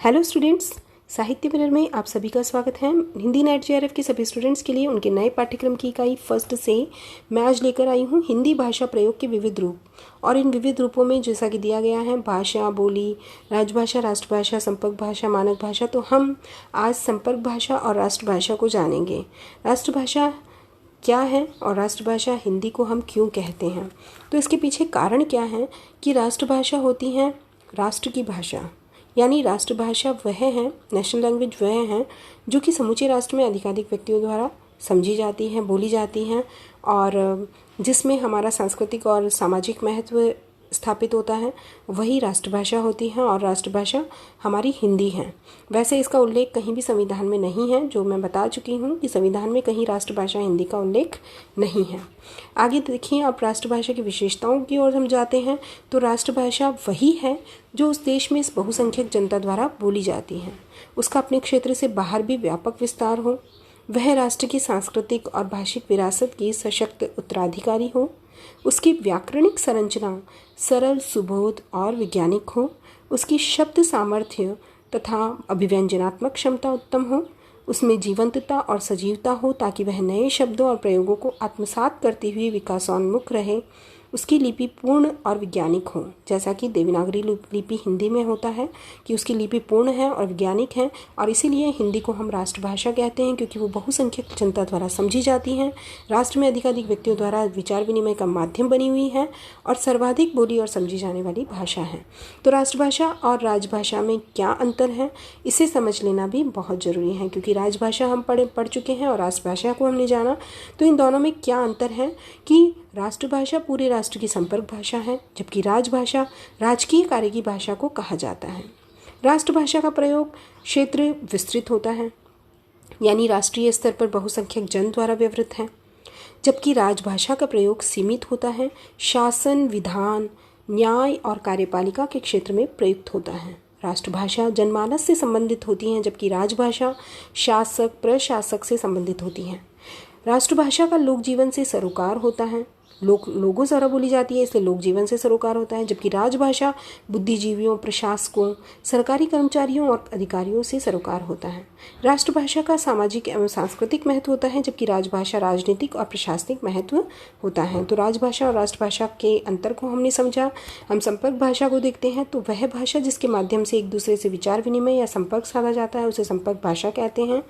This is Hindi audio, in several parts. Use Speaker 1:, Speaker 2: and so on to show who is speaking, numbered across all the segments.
Speaker 1: हेलो स्टूडेंट्स, साहित्य मिरर में आप सभी का स्वागत है। हिंदी नेट जेआरएफ के सभी स्टूडेंट्स के लिए उनके नए पाठ्यक्रम की इकाई फर्स्ट से मैं आज लेकर आई हूँ हिंदी भाषा प्रयोग के विविध रूप। और इन विविध रूपों में जैसा कि दिया गया है भाषा, बोली, राजभाषा, राष्ट्रभाषा, संपर्क भाषा, मानक भाषा, तो हम आज संपर्क भाषा और राष्ट्रभाषा को जानेंगे। राष्ट्रभाषा क्या है और राष्ट्रभाषा हिंदी को हम क्यों कहते हैं, तो इसके पीछे कारण क्या है कि राष्ट्रभाषा होती है राष्ट्र की भाषा, यानी राष्ट्रभाषा वह है, नेशनल लैंग्वेज वह है जो कि समूचे राष्ट्र में अधिकाधिक व्यक्तियों द्वारा समझी जाती हैं, बोली जाती हैं और जिसमें हमारा सांस्कृतिक और सामाजिक महत्व स्थापित होता है, वही राष्ट्रभाषा होती है और राष्ट्रभाषा हमारी हिंदी है। वैसे इसका उल्लेख कहीं भी संविधान में नहीं है, जो मैं बता चुकी हूँ कि संविधान में कहीं राष्ट्रभाषा हिंदी का उल्लेख नहीं है। आगे देखिए, आप राष्ट्रभाषा की विशेषताओं की ओर हम जाते हैं तो राष्ट्रभाषा वही है जो उस देश में इस बहुसंख्यक जनता द्वारा बोली जाती है, उसका अपने क्षेत्र से बाहर भी व्यापक विस्तार हो, वह राष्ट्र की सांस्कृतिक और भाषिक विरासत की सशक्त उत्तराधिकारी हो, उसकी व्याकरणिक संरचना सरल, सुबोध और वैज्ञानिक हो, उसकी शब्द सामर्थ्य तथा अभिव्यंजनात्मक क्षमता उत्तम हो, उसमें जीवंतता और सजीवता हो ताकि वह नए शब्दों और प्रयोगों को आत्मसात करती हुई विकासोन्मुख रहे, उसकी लिपि पूर्ण और वैज्ञानिक हो, जैसा कि देवनागरी लिपि हिंदी में होता है कि उसकी लिपि पूर्ण है और वैज्ञानिक है। और इसीलिए हिंदी को हम राष्ट्रभाषा कहते हैं क्योंकि वो बहुसंख्यक जनता द्वारा समझी जाती हैं, राष्ट्र में अधिकाधिक व्यक्तियों द्वारा विचार विनिमय का माध्यम बनी हुई है और सर्वाधिक बोली और समझी जाने वाली भाषा है। तो राष्ट्रभाषा और राजभाषा में क्या अंतर है, इसे समझ लेना भी बहुत ज़रूरी है क्योंकि राजभाषा हम पढ़ चुके हैं और राष्ट्रभाषा को हमने जाना। तो इन दोनों में क्या अंतर है कि राष्ट्रभाषा पूरे राष्ट्र की संपर्क भाषा है, जबकि राजभाषा राजकीय कार्य की भाषा को कहा जाता है। राष्ट्रभाषा का प्रयोग क्षेत्र विस्तृत होता है, यानी राष्ट्रीय स्तर पर बहुसंख्यक जन द्वारा व्यवहृत है, जबकि राजभाषा का प्रयोग सीमित होता है, शासन, विधान, न्याय और कार्यपालिका के क्षेत्र में प्रयुक्त होता है। राष्ट्रभाषा जनमानस से संबंधित होती हैं, जबकि राजभाषा शासक, प्रशासक से संबंधित होती हैं। राष्ट्रभाषा का लोक जीवन से सरोकार होता है, लोगों द्वारा बोली जाती है, इसलिए लोक जीवन से सरोकार होता है, जबकि राजभाषा बुद्धिजीवियों, प्रशासकों, सरकारी कर्मचारियों और अधिकारियों से सरोकार होता है। राष्ट्रभाषा का सामाजिक एवं सांस्कृतिक महत्व होता है, जबकि राजभाषा राजनीतिक और प्रशासनिक महत्व होता है। तो राजभाषा और राष्ट्रभाषा के अंतर को हमने समझा। हम संपर्क भाषा को देखते हैं तो वह भाषा जिसके माध्यम से एक दूसरे से विचार विनिमय या संपर्क साधा जाता है उसे संपर्क भाषा कहते हैं।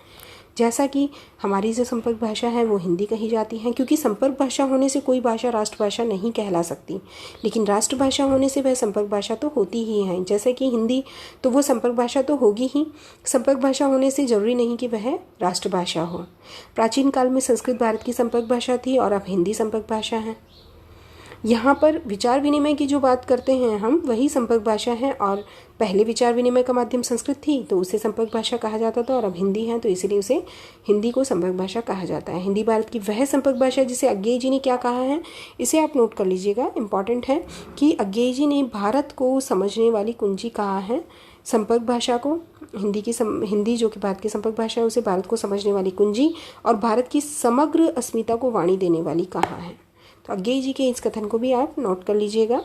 Speaker 1: जैसा कि हमारी जो संपर्क भाषा है वो हिंदी कही जाती है, क्योंकि संपर्क भाषा होने से कोई भाषा राष्ट्रभाषा नहीं कहला सकती, लेकिन राष्ट्रभाषा होने से वह संपर्क भाषा तो होती ही है। जैसे कि हिंदी तो वो संपर्क भाषा तो होगी ही, संपर्क भाषा होने से जरूरी नहीं कि वह राष्ट्रभाषा हो। प्राचीन काल में संस्कृत भारत की संपर्क भाषा थी और अब हिंदी संपर्क भाषा है। यहाँ पर विचार विनिमय की जो बात करते हैं हम, वही संपर्क भाषा है और पहले विचार विनिमय का माध्यम संस्कृत थी तो उसे संपर्क भाषा कहा जाता था और अब हिंदी है तो इसीलिए उसे हिंदी को संपर्क भाषा कहा जाता है। हिंदी भारत की वह संपर्क भाषा है जिसे अज्ञेय जी ने क्या कहा है, इसे आप नोट कर लीजिएगा, इम्पॉर्टेंट है कि अज्ञेय जी ने भारत को समझने वाली कुंजी कहा है संपर्क भाषा को। हिंदी जो कि भारत की संपर्क भाषा है उसे भारत को समझने वाली कुंजी और भारत की समग्र अस्मिता को वाणी देने वाली कहा है। तो अज्ञेय जी के इस कथन को भी आप नोट कर लीजिएगा।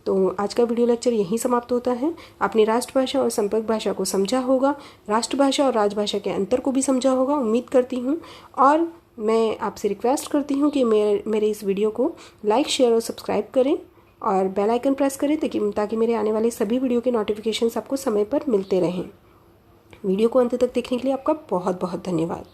Speaker 1: तो आज का वीडियो लेक्चर यहीं समाप्त होता है। आपने राष्ट्रभाषा और संपर्क भाषा को समझा होगा, राष्ट्रभाषा और राजभाषा के अंतर को भी समझा होगा, उम्मीद करती हूँ। और मैं आपसे रिक्वेस्ट करती हूँ कि मेरे इस वीडियो को लाइक, शेयर और सब्सक्राइब करें और बेल आइकन प्रेस करें ताकि मेरे आने वाले सभी वीडियो के नोटिफिकेशंस आपको समय पर मिलते रहें। वीडियो को अंत तक देखने के लिए आपका बहुत बहुत धन्यवाद।